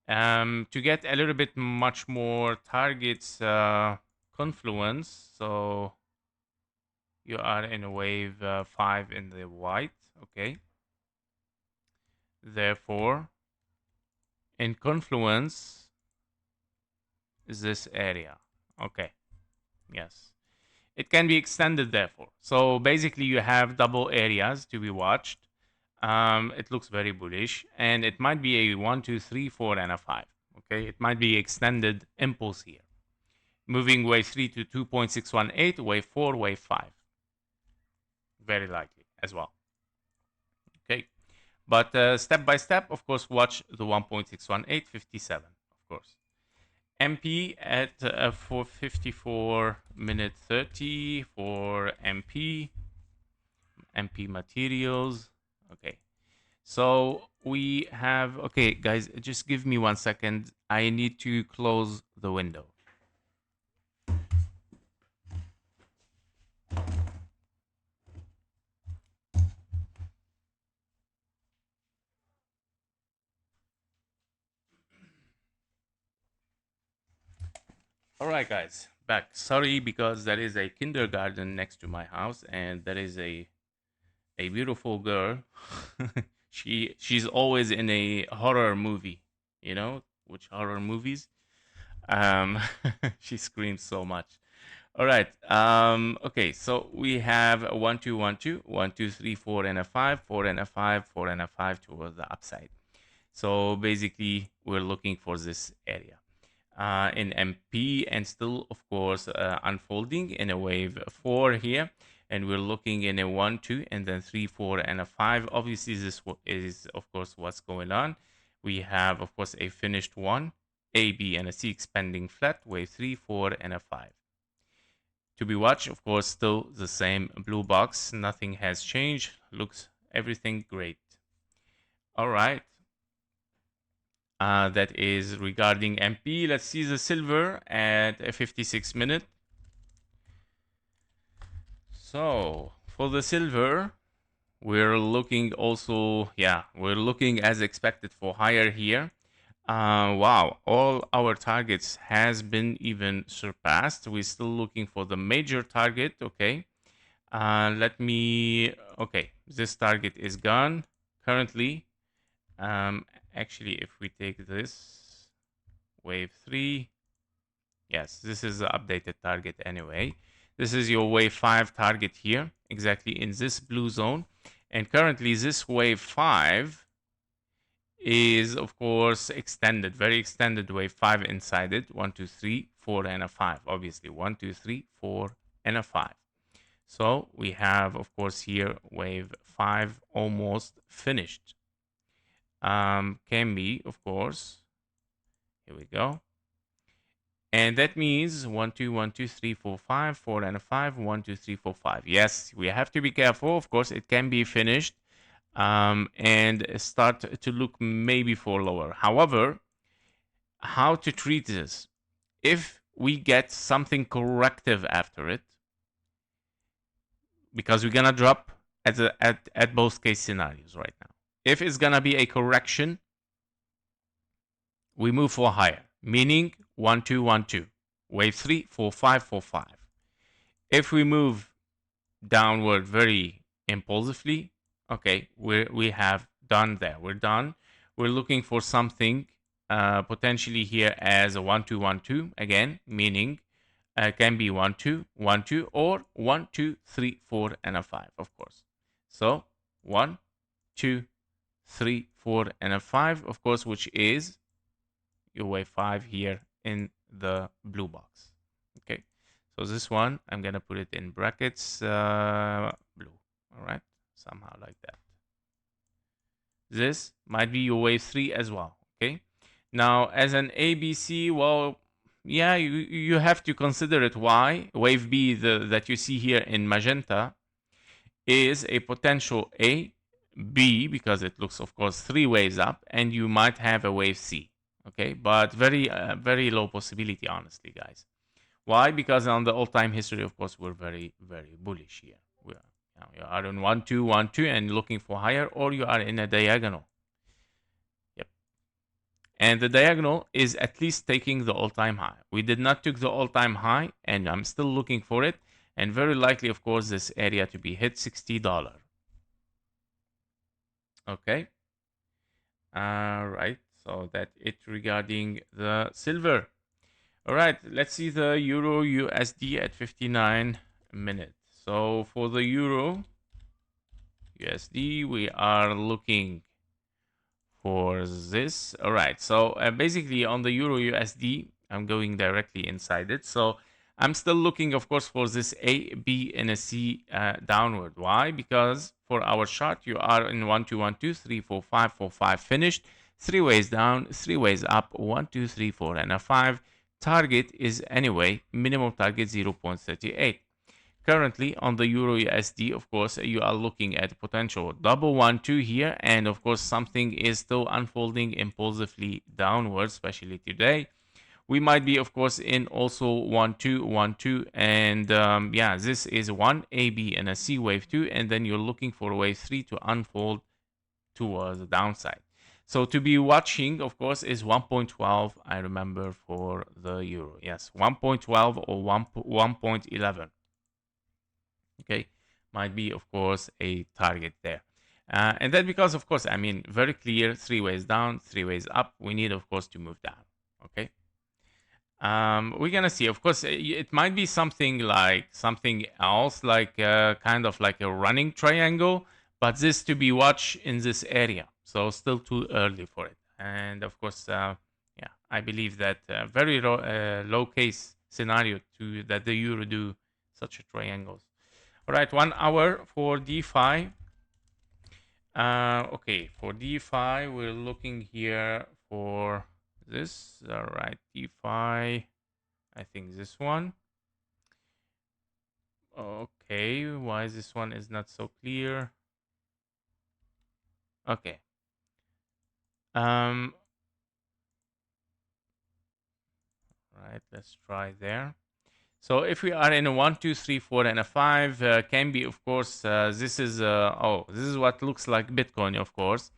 To get a little bit much more targets confluence, so you are in a wave 5 in the white. Okay. Therefore, in confluence is this area. Okay. Yes. It can be extended, therefore. So basically, you have double areas to be watched. It looks very bullish, and it might be a 1, 2, 3, 4, and a 5. Okay, it might be extended impulse here. Moving wave 3 to 2.618, wave 4, wave 5. Very likely as well. Okay, but step by step, of course, watch the 1.618, 57, of course. MP at 454 minute 30 for MP materials. Okay. So we have, okay, guys, just give me 1 second. I need to close the window. All right, guys, back. Sorry, because there is a kindergarten next to my house, and there is a beautiful girl. She's always in a horror movie, you know, which horror movies? Um, she screams so much. All right. Okay. So we have a 1 2 1 2 1 2 3 4 and a 5 4 and a 5 4 and a 5 towards the upside. So basically, we're looking for this area in MP, and still, of course, unfolding in a wave 4 here. And we're looking in a 1 2 and then 3 4 and a 5. Obviously, this is, of course, what's going on. We have, of course, a finished 1, A, B, and a C expanding flat, wave 3 4 and a 5. To be watched, of course, still the same blue box. Nothing has changed. Looks everything great. All right. That is regarding MP. Let's see the silver at a 56 minute. So for the silver, we're looking also, yeah, we're looking as expected for higher here. Wow, all our targets has been even surpassed. We're still looking for the major target. Okay. Let me, okay, this target is gone currently. Actually, if we take this wave 3, yes, this is the updated target anyway. This is your wave 5 target here, exactly in this blue zone. And currently this wave 5 is, of course, extended, very extended wave 5 inside it. 1 2 3 4 and a 5, obviously 1 2 3 4 and a 5. So we have, of course, here wave 5 almost finished. Can be, of course. Here we go. And that means 1 2 1 2 3 4 5 4 and a 5 1 2 3 4 5. Yes, we have to be careful. Of course, it can be finished and start to look maybe for lower. However, how to treat this? If we get something corrective after it, because we're gonna drop at both case scenarios right now. If it's gonna be a correction, we move for higher, meaning 1 2 1 2, wave 3 4 5 4 5. If we move downward very impulsively, okay, we have done there. We're done. We're looking for something potentially here as a 1 2 1 2 again, meaning can be 1 2 1 2 or 1 2 3 4 and a 5, of course. So 1 2 3 4 and a 5, of course, which is your wave 5 here in the blue box. Okay, so this one I'm gonna put it in brackets blue. All right, somehow like that. This might be your wave 3 as well. Okay, now as an ABC, well, yeah, you have to consider it. Why? Wave B, that you see here in magenta, is a potential A, B, because it looks, of course, 3 waves up, and you might have a wave C. Okay, but very low possibility, honestly, guys. Why? Because on the all-time history, of course, we're very bullish here. You are in 1 2 1 2 and looking for higher, or you are in a diagonal. Yep. And the diagonal is at least taking the all-time high. We did not take the all-time high, and I'm still looking for it. And very likely, of course, this area to be hit $60. Okay. All right. So that it regarding the silver. All right. Let's see the Euro USD at 59 minutes. So for the Euro USD, we are looking for this. All right. So basically on the Euro USD, I'm going directly inside it. So I'm still looking, of course, for this A, B, and a C downward. Why? Because for our chart, you are in 1 2 1 2 3 4 5 4 5 finished. 3 ways down, 3 ways up, 1 2 3 4 and a 5. target is anyway minimum target 0.38. Currently on the Euro USD, of course, you are looking at potential double 1-2 here, and of course something is still unfolding impulsively downwards, especially today. We might be, of course, in also 1-2, 1-2, and yeah, this is 1 A, B, and a C wave 2, and then you're looking for wave 3 to unfold towards the downside. So to be watching, of course, is 1.12. I remember for the euro, yes, 1.12 or 1.11. Okay, might be, of course, a target there. And then because, of course, I mean, very clear, 3 ways down, 3 ways up. We need, of course, to move down. Okay. We're gonna see. Of course, it might be something like something else, like kind of like a running triangle, but this to be watched in this area. So still too early for it. And of course, yeah, I believe that very low case scenario to that the euro do such a triangles. All right, 1 hour for DeFi. Okay, for DeFi, we're looking here for this. All right, DeFi. I think this one. Okay, why this one is not so clear? Okay. Right, let's try there. So if we are in a 1, 2, 3, 4, and a 5, can be, of course, this is, oh, this is what looks like Bitcoin, of course.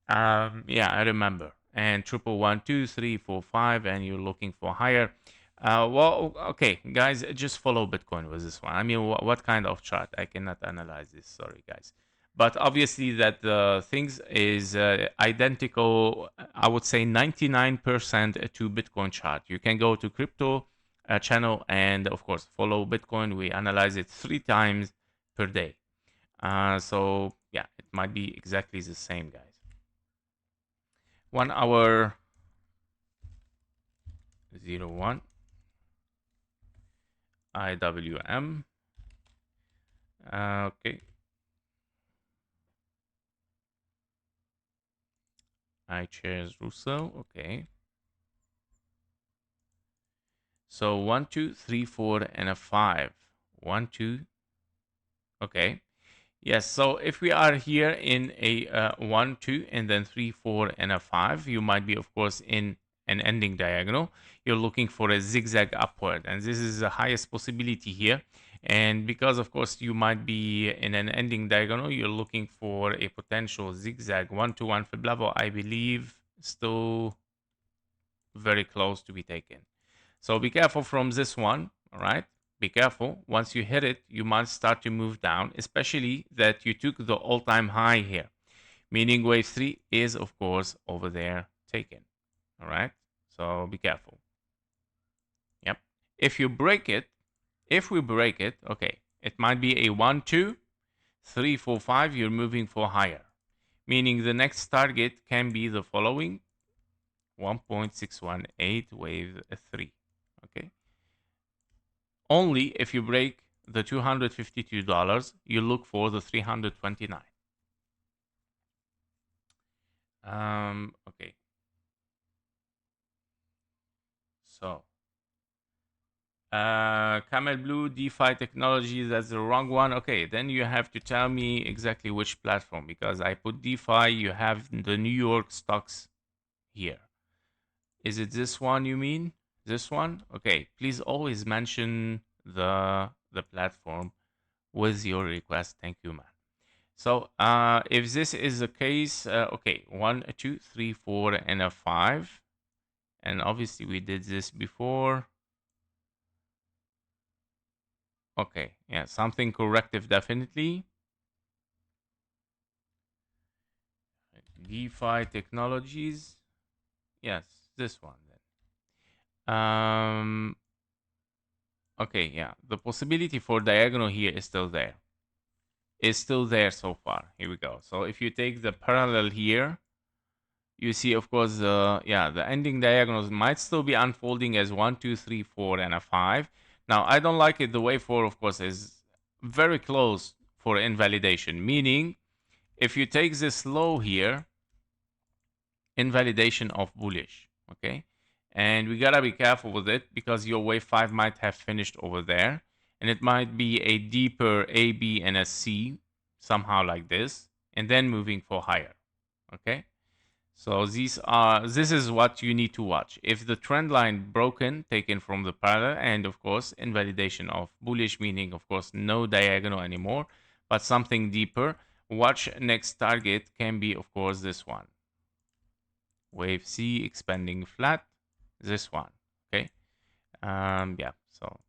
Yeah, I remember. And triple 1, 2, 3, 4, 5, and you're looking for higher. Well, okay, guys, just follow Bitcoin with this one. I mean, what kind of chart? I cannot analyze this. Sorry, guys. But obviously, that the things is identical. I would say 99% to Bitcoin chart. You can go to crypto channel and, of course, follow Bitcoin. We analyze it 3 times per day. So yeah, it might be exactly the same, guys. 1 hour 01 IWM. Okay. ACHR Russell. Okay. So 1, 2, 3, 4, and a 5. 1, 2. Okay. Yes. So if we are here in a 1, 2, and then 3, 4, and a 5, you might be, of course, in an ending diagonal. You're looking for a zigzag upward, and this is the highest possibility here. And because, of course, you might be in an ending diagonal, you're looking for a potential zigzag 1-to-1 fib level. I believe still very close to be taken. So be careful from this one. All right. Be careful. Once you hit it, you might start to move down, especially that you took the all-time high here, meaning wave 3 is, of course, over there taken. All right. So be careful. Yep. If you break it, if we break it, okay, it might be a 1, 2, 3, 4, 5. You're moving for higher, meaning the next target can be the following 1.618 wave 3. Okay. Only if you break the $252, you look for the 329. Okay. So, Camel Blue DeFi technology, that's the wrong one. Okay, then you have to tell me exactly which platform, because I put DeFi, you have the New York stocks here. Is it this one you mean? This one? Okay, please always mention the platform with your request. Thank you, man. So if this is the case, okay, 1, 2, 3, 4, and a 5. And obviously we did this before. Okay, yeah, something corrective definitely. DeFi technologies. Yes, this one then. Okay, yeah, the possibility for diagonal here is still there. Is still there so far. Here we go. So if you take the parallel here, you see, of course, yeah, the ending diagonals might still be unfolding as 1, 2, 3, 4, and a 5. Now, I don't like it. The wave 4, of course, is very close for invalidation, meaning if you take this low here, invalidation of bullish, okay? And we gotta be careful with it because your wave 5 might have finished over there, and it might be a deeper A, B, and a C, somehow like this, and then moving for higher. Okay, so this is what you need to watch. If the trend line broken, taken from the parallel, and of course invalidation of bullish, meaning of course no diagonal anymore, but something deeper, watch next target can be of course this one. Wave C expanding flat, this one. Okay. Yeah. So,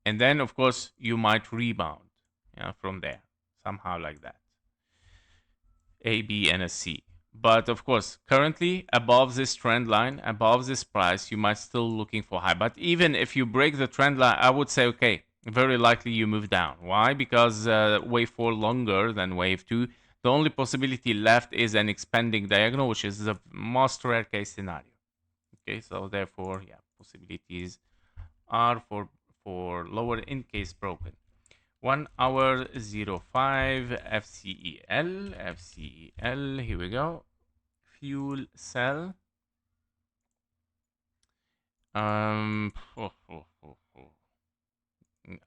and then of course you might rebound, from there, somehow like that. A, B, and a C. But of course, currently above this trend line, above this price, you might still looking for high. But even if you break the trend line, I would say, okay, very likely you move down. Why? Because wave 4 longer than wave 2. The only possibility left is an expanding diagonal, which is the most rare case scenario. Okay, so therefore, yeah, possibilities are for lower in case broken. 1 hour 05 FCEL, here we go. Fuel cell.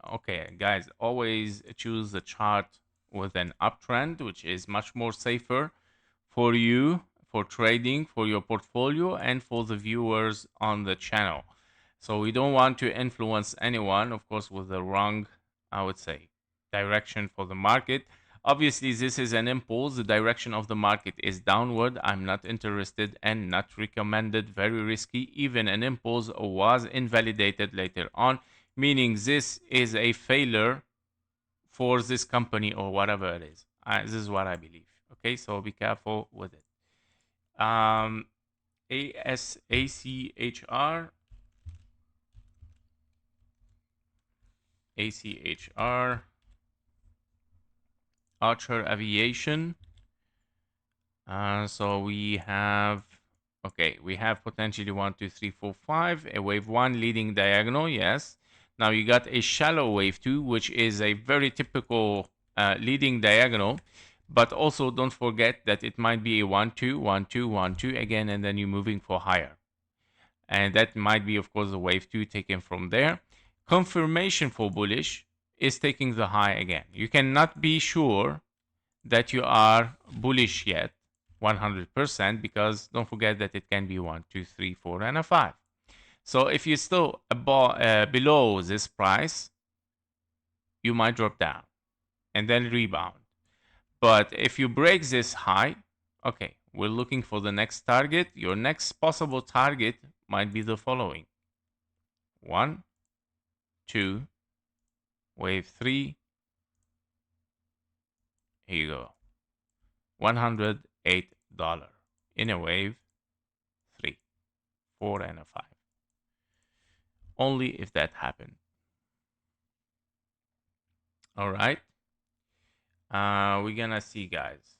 Okay, guys, always choose the chart with an uptrend, which is much more safer for you, for trading, for your portfolio, and for the viewers on the channel. So we don't want to influence anyone, of course, with the wrong, I would say, direction for the market. Obviously, this is an impulse. The direction of the market is downward. I'm not interested and not recommended. Very risky. Even an impulse was invalidated later on, meaning this is a failure for this company or whatever it is. This is what I believe. Okay, so be careful with it. ACHR. ACHR. ACHR Aviation. So we have, okay, we have potentially 1, 2, 3, 4, 5. A wave 1 leading diagonal, yes. Now you got a shallow wave 2, which is a very typical leading diagonal. But also don't forget that it might be a 1, 2, 1, 2, 1, 2 again, and then you're moving for higher. And that might be, of course, the wave 2 taken from there. Confirmation for bullish is taking the high again. You cannot be sure that you are bullish yet 100% because don't forget that it can be 1, 2, 3, 4, and a 5. So if you're still below this price, you might drop down and then rebound. But if you break this high, okay, we're looking for the next target. Your next possible target might be the following. 1, 2, wave 3. Here you go. $108 in a wave 3, 4, and a 5. Only if that happened. All right. We're gonna see, guys.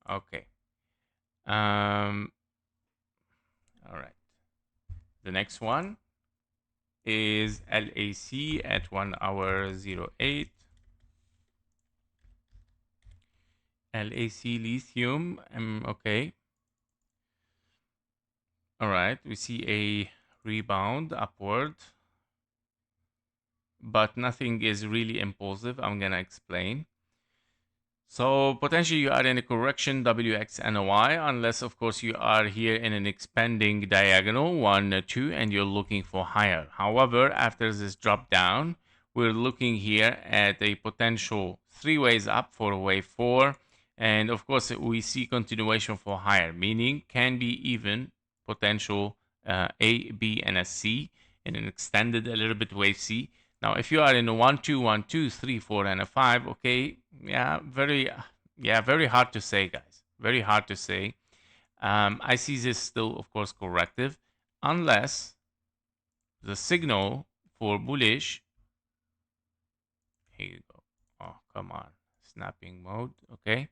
Okay. All right. The next one is LAC at 1 hour 08. LAC lithium. Okay. All right. We see a rebound upward, but nothing is really impulsive. I'm gonna explain. So potentially you are in a correction WXNY, unless of course you are here in an expanding diagonal 1, 2, and you're looking for higher. However, after this drop down, we're looking here at a potential 3 ways up for wave 4, and of course we see continuation for higher, meaning can be even potential A, B, and a C in an extended a little bit wave C. Now, if you are in a 1, 2, 1, 2, 3, 4, and a 5, okay, very hard to say, guys. Very hard to say. I see this still, of course, corrective, unless the signal for bullish. Here you go. Oh, come on. Snapping mode. Okay.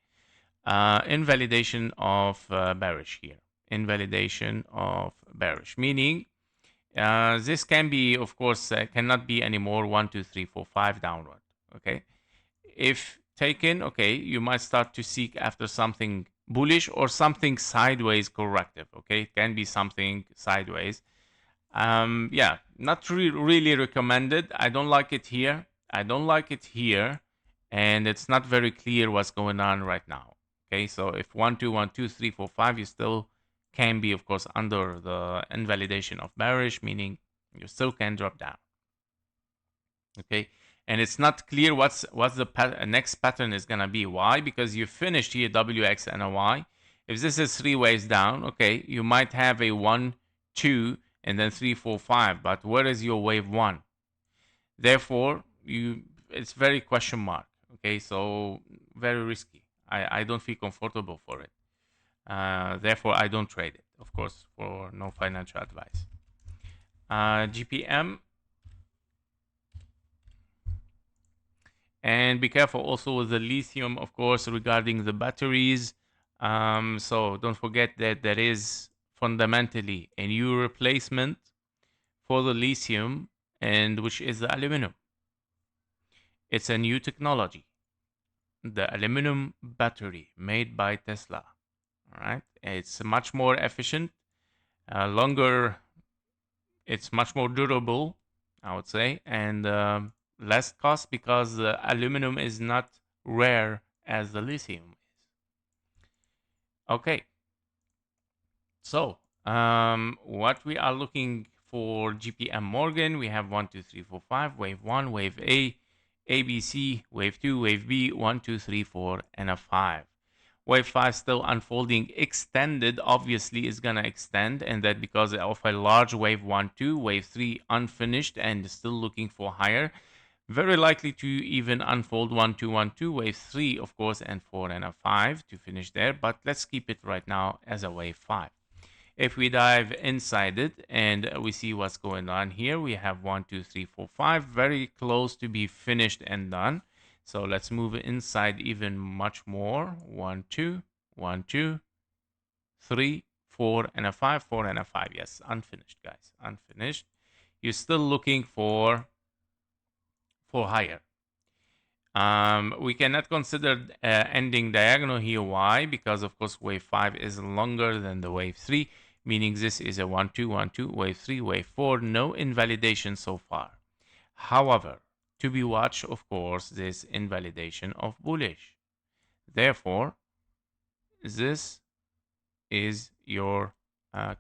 Invalidation of bearish here. Invalidation of bearish, meaning this can be, of course, cannot be anymore 1, 2, 3, 4, 5 downward. Okay. If taken, okay, you might start to seek after something bullish or something sideways corrective. Okay, it can be something sideways. Yeah, not really recommended. I don't like it here. I don't like it here, and it's not very clear what's going on right now. Okay, so if 1 2 1 2 3 4 5, you still can be, of course, under the invalidation of bearish, meaning you still can drop down. Okay, and it's not clear what's the next pattern is gonna be. Why? Because you finished here WX and a Y. If this is 3 waves down, okay, you might have a 1 2 and then 3 4 5, but where is your wave 1? Therefore, it's very question mark. Okay, so very risky. I don't feel comfortable for it. Therefore, I don't trade it, of course, for no financial advice. GPM. And be careful also with the lithium, of course, regarding the batteries. So don't forget that there is fundamentally a new replacement for the lithium, and which is the aluminum. It's a new technology, the aluminum battery made by Tesla. All right, it's much more efficient, longer. It's much more durable, I would say, and less cost because the aluminum is not rare as the lithium is. Okay, so what we are looking for GPM Morgan, we have 1 2 3 4 5, wave 1, wave A, ABC, wave 2, wave B, 1 2 3 4, and a 5. Wave 5 still unfolding, extended, obviously is gonna extend, and that because of a large wave 1 2, wave 3 unfinished and still looking for higher. Very likely to even unfold 1 2 1 2, wave 3, of course, and 4 and a 5 to finish there, but let's keep it right now as a wave 5. If we dive inside it and we see what's going on here, we have 1 2 3 4 5, very close to be finished and done. So let's move inside even much more. 1 2 1 2 3 4 and a 5, 4 and a 5. Yes, unfinished, guys, unfinished. You're still looking for higher. We cannot consider ending diagonal here. Why? Because of course wave 5 is longer than the wave 3, meaning this is a 1 2 1 2, wave 3, wave 4. No invalidation so far. However, to be watched, of course, this invalidation of bullish. Therefore, this is your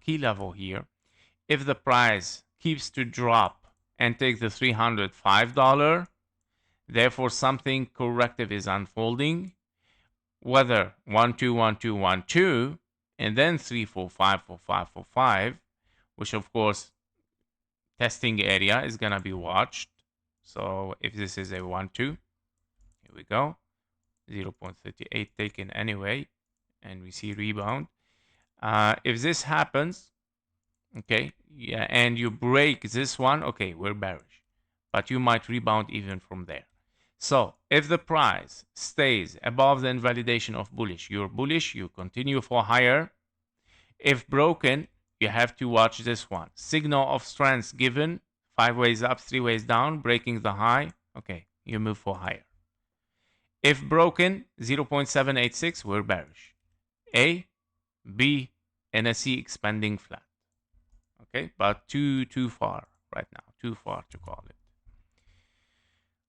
key level here. If the price keeps to drop and take the $305, therefore something corrective is unfolding, whether 1 2 1 2 1 2 and then 3 4 5 4 5 4 5, which of course testing area is gonna be watched. So if this is a 1 2, here we go, 0.38 taken anyway, and we see rebound. If this happens, okay, yeah, and you break this one, okay, we're bearish, but you might rebound even from there. So if the price stays above the invalidation of bullish, you're bullish, you continue for higher. If broken, you have to watch this one. Signal of strength given, 5 ways up, 3 ways down, breaking the high, okay, you move for higher. If broken, 0.786, we're bearish. A, B, and a C expanding flat. Okay, but too far right now, too far to call it.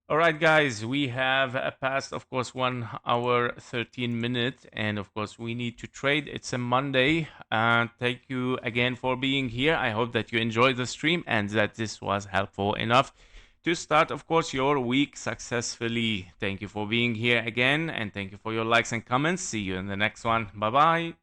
All right, guys, we have passed, of course, 1 hour, 13 minutes, and of course, we need to trade. It's a Monday. Thank you again for being here. I hope that you enjoyed the stream and that this was helpful enough to start, of course, your week successfully. Thank you for being here again, and thank you for your likes and comments. See you in the next one. Bye-bye.